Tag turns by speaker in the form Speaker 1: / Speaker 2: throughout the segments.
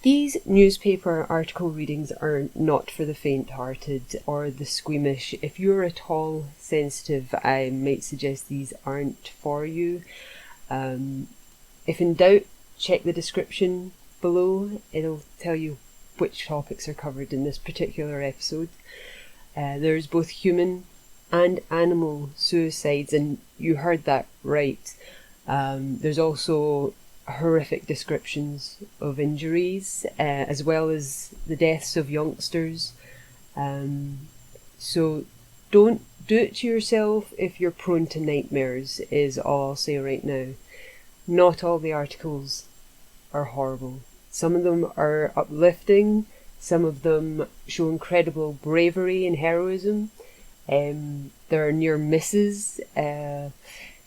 Speaker 1: These newspaper article readings are not for the faint-hearted or the squeamish. If you're at all sensitive, I might suggest these aren't for you. If in doubt, check the description below. It'll tell you which topics are covered in this particular episode. There's both human and animal suicides, and you heard that right. There's also horrific descriptions of injuries, as well as the deaths of youngsters. So don't do it to yourself if you're prone to nightmares, is all I'll say right now. Not all the articles are horrible. Some of them are uplifting, some of them show incredible bravery and heroism. There are near misses.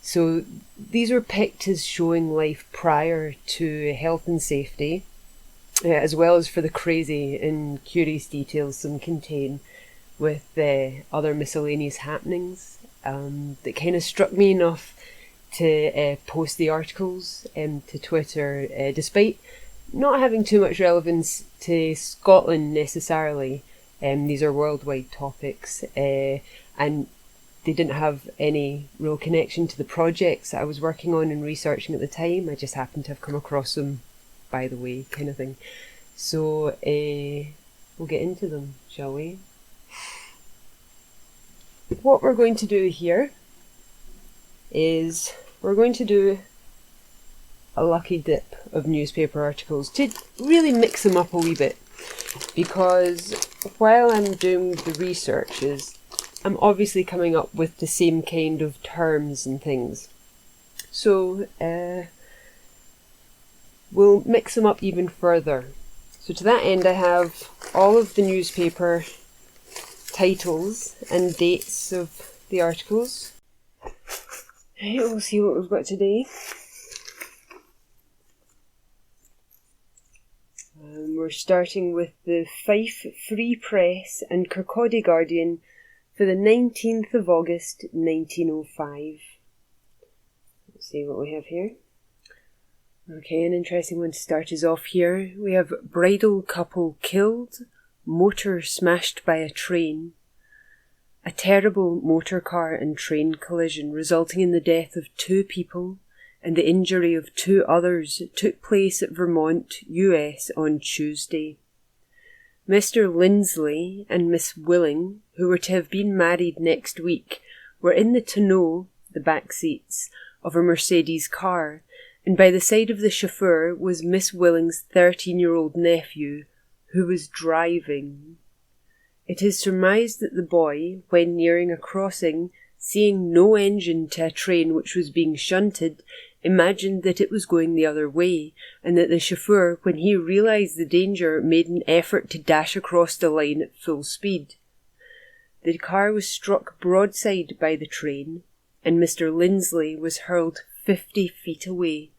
Speaker 1: So these were picked as showing life prior to health and safety, as well as for the crazy and curious details some contain with other miscellaneous happenings that kind of struck me enough to post the articles to Twitter, despite not having too much relevance to Scotland necessarily. These are worldwide topics, and they didn't have any real connection to the projects I was working on and researching at the time. I just happened to have come across them by the way, kind of thing. So we'll get into them, shall we? What we're going to do here is we're going to do a lucky dip of newspaper articles to really mix them up a wee bit, because while I'm doing the researches, I'm obviously coming up with the same kind of terms and things. So we'll mix them up even further. So to that end, I have all of the newspaper titles and dates of the articles. Right, we'll see what we've got today. We're starting with the Fife Free Press and Kirkcaldy Guardian for the 19th of August 1905. Let's see what we have here. Okay, an interesting one to start us off here. We have bridal couple killed, motor smashed by a train. A terrible motor car and train collision resulting in the death of 2 people and the injury of 2 others took place at Vermont, US on Tuesday. Mr. Lindsley and Miss Willing, who were to have been married next week, were in the tonneau, the back seats, of a Mercedes car, and by the side of the chauffeur was Miss Willing's 13-year-old nephew, who was driving. It is surmised that the boy, when nearing a crossing, seeing no engine to a train which was being shunted, imagined that it was going the other way, and that the chauffeur, when he realised the danger, made an effort to dash across the line at full speed. The car was struck broadside by the train, and Mr. Lindsley was hurled 50 feet away.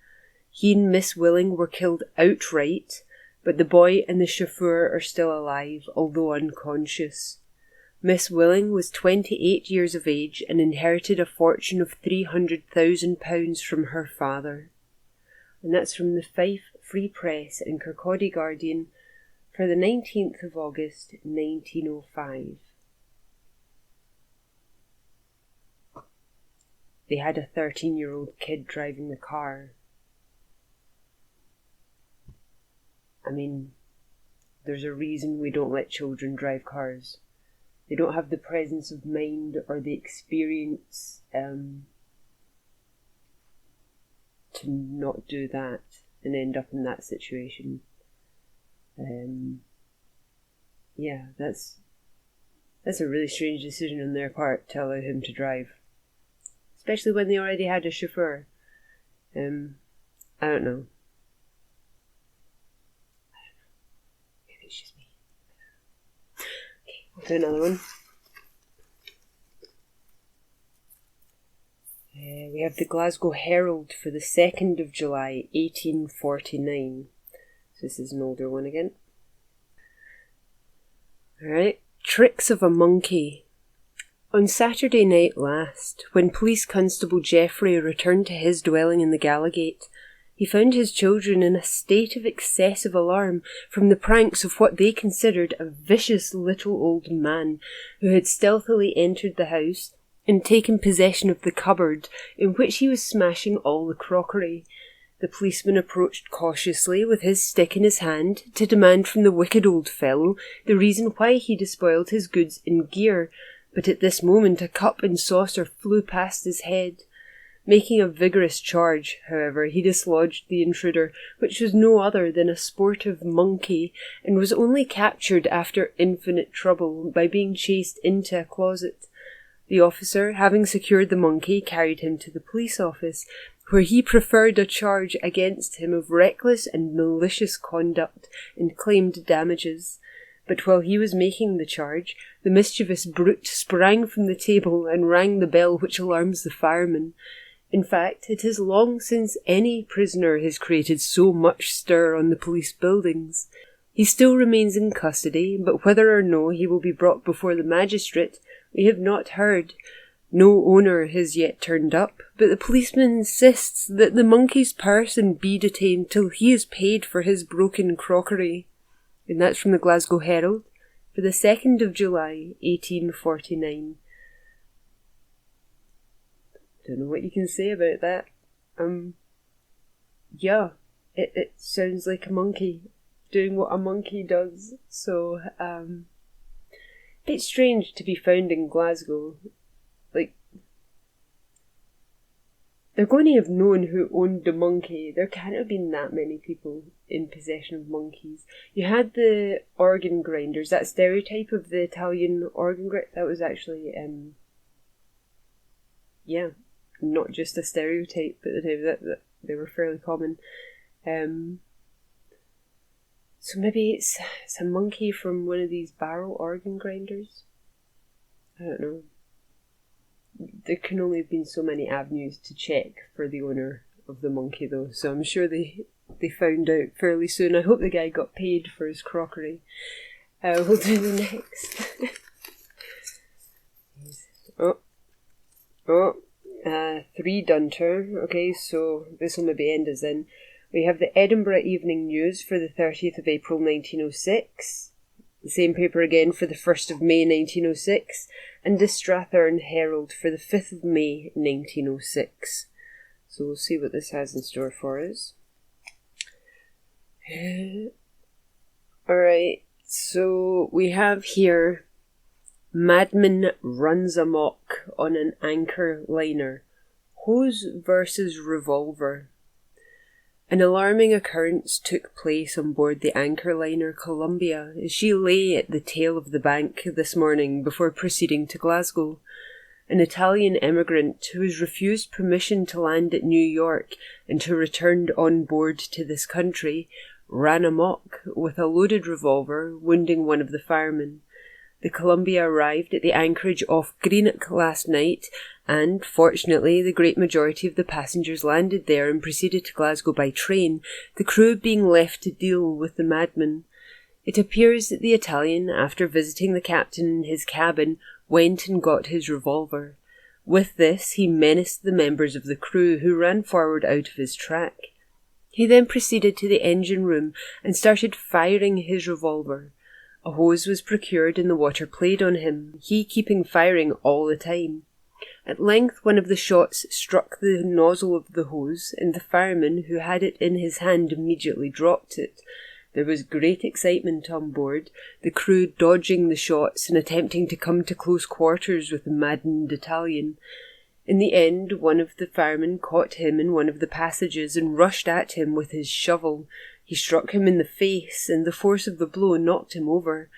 Speaker 1: He and Miss Willing were killed outright, but the boy and the chauffeur are still alive, although unconscious. Miss Willing was 28 years of age and inherited a fortune of £300,000 from her father. And that's from the Fife Free Press and Kirkcaldy Guardian for the 19th of August 1905. They had a 13-year-old kid driving the car. I mean, there's a reason we don't let children drive cars. They don't have the presence of mind or the experience to not do that and end up in that situation. Yeah, that's a really strange decision on their part to allow him to drive, especially when they already had a chauffeur. I don't know. Maybe it's just me. Okay, we'll do another one. We have the Glasgow Herald for the 2nd of July, 1849. So this is an older one again. Alright, Tricks of a Monkey. On Saturday night last, when Police Constable Geoffrey returned to his dwelling in the Gallowgate, He found his children in a state of excessive alarm from the pranks of what they considered a vicious little old man who had stealthily entered the house and taken possession of the cupboard in which he was smashing all the crockery. The policeman approached cautiously with his stick in his hand to demand from the wicked old fellow the reason why he despoiled his goods in gear, but at this moment a cup and saucer flew past his head. Making a vigorous charge, however, he dislodged the intruder, which was no other than a sportive monkey, and was only captured after infinite trouble by being chased into a closet. The officer, having secured the monkey, carried him to the police office, where he preferred a charge against him of reckless and malicious conduct and claimed damages. But while he was making the charge, the mischievous brute sprang from the table and rang the bell which alarms the firemen. In fact, it is long since any prisoner has created so much stir on the police buildings. He still remains in custody, but whether or no he will be brought before the magistrate, we have not heard. No owner has yet turned up, but the policeman insists that the monkey's person be detained till he is paid for his broken crockery. And that's from the Glasgow Herald for the 2nd of July, 1849. Don't know what you can say about that. Yeah, it sounds like a monkey doing what a monkey does. So, bit strange to be found in Glasgow. Like, they're going to have known who owned the monkey. There can't have been that many people in possession of monkeys. You had the organ grinders, that stereotype of the Italian organ grinder. That was actually, yeah, not just a stereotype, but that they were fairly common. So maybe it's a monkey from one of these barrel organ grinders. I don't know. There can only have been so many avenues to check for the owner of the monkey, though, so I'm sure they found out fairly soon. I hope the guy got paid for his crockery. We'll do the next. Three Dunter. Okay, so this will maybe end us in. We have the Edinburgh Evening News for the 30th of April 1906. The same paper again for the 1st of May 1906. And the Strathern Herald for the 5th of May 1906. So we'll see what this has in store for us. Alright, so we have here Madman runs amok on an anchor liner. Hose versus revolver. An alarming occurrence took place on board the anchor liner Columbia as she lay at the tail of the bank this morning before proceeding to Glasgow. An Italian emigrant who was refused permission to land at New York and who returned on board to this country ran amok with a loaded revolver, wounding one of the firemen. The Columbia arrived at the anchorage off Greenock last night, and, fortunately, the great majority of the passengers landed there and proceeded to Glasgow by train, the crew being left to deal with the madman. It appears that the Italian, after visiting the captain in his cabin, went and got his revolver. With this, he menaced the members of the crew, who ran forward out of his track. He then proceeded to the engine room and started firing his revolver. A hose was procured and the water played on him, he keeping firing all the time. At length one of the shots struck the nozzle of the hose, and the fireman, who had it in his hand, immediately dropped it. There was great excitement on board, the crew dodging the shots and attempting to come to close quarters with the maddened Italian. In the end, one of the firemen caught him in one of the passages and rushed at him with his shovel. He struck him in the face, and the force of the blow knocked him over,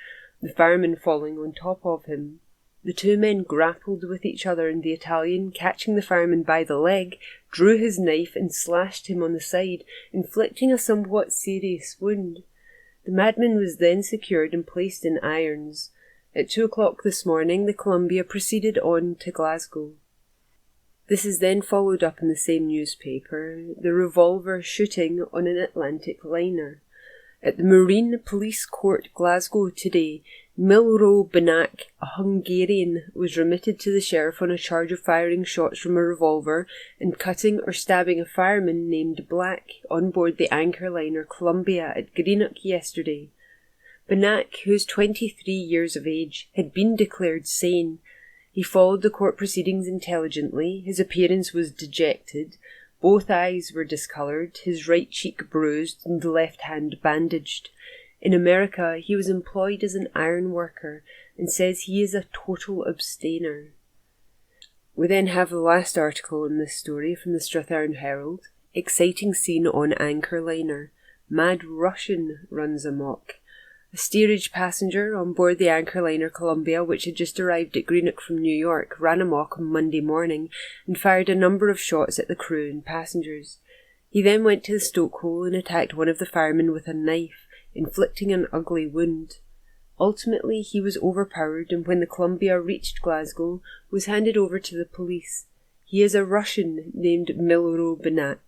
Speaker 1: the fireman falling on top of him. The two men grappled with each other, and the Italian, catching the fireman by the leg, drew his knife and slashed him on the side, inflicting a somewhat serious wound. The madman was then secured and placed in irons. At 2 o'clock this morning, the Columbia proceeded on to Glasgow. This is then followed up in the same newspaper, the revolver shooting on an Atlantic liner. At the Marine Police Court, Glasgow, today, Milro Benak, a Hungarian, was remitted to the sheriff on a charge of firing shots from a revolver and cutting or stabbing a fireman named Black on board the anchor liner Columbia at Greenock yesterday. Benak, who is 23 years of age, had been declared sane. He followed the court proceedings intelligently. His appearance was dejected. Both eyes were discoloured, his right cheek bruised and the left hand bandaged. In America, he was employed as an iron worker and says he is a total abstainer. We then have the last article in this story from the Strathearn Herald. Exciting scene on anchor liner. Mad Russian runs amok. A steerage passenger on board the anchor liner Columbia, which had just arrived at Greenock from New York, ran amok on Monday morning and fired a number of shots at the crew and passengers. He then went to the stokehole and attacked one of the firemen with a knife, inflicting an ugly wound. Ultimately, he was overpowered and when the Columbia reached Glasgow, was handed over to the police. He is a Russian named Milro Benak.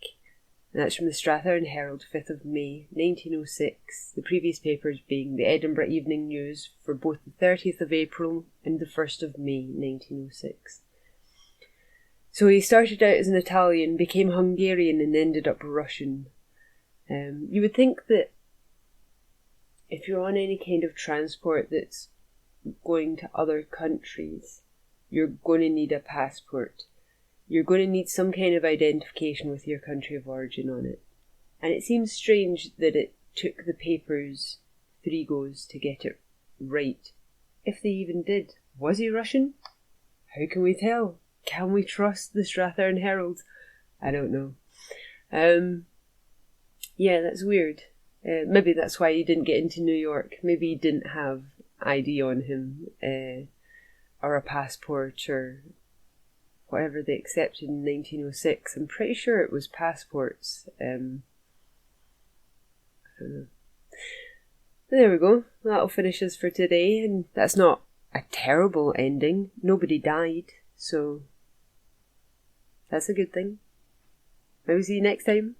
Speaker 1: And that's from the Strathearn Herald, 5th of May, 1906, the previous papers being the Edinburgh Evening News for both the 30th of April and the 1st of May, 1906. So he started out as an Italian, became Hungarian and ended up Russian. You would think that if you're on any kind of transport that's going to other countries, you're going to need a passport. You're going to need some kind of identification with your country of origin on it. And it seems strange that it took the papers 3 goes to get it right. If they even did. Was he Russian? How can we tell? Can we trust the Strathearn Herald? I don't know. Yeah, that's weird. Maybe that's why he didn't get into New York. Maybe he didn't have ID on him, or a passport, or whatever they accepted in 1906. I'm pretty sure it was passports. I don't know. There we go. That'll finish us for today, and that's not a terrible ending. Nobody died, so that's a good thing. Maybe see you next time.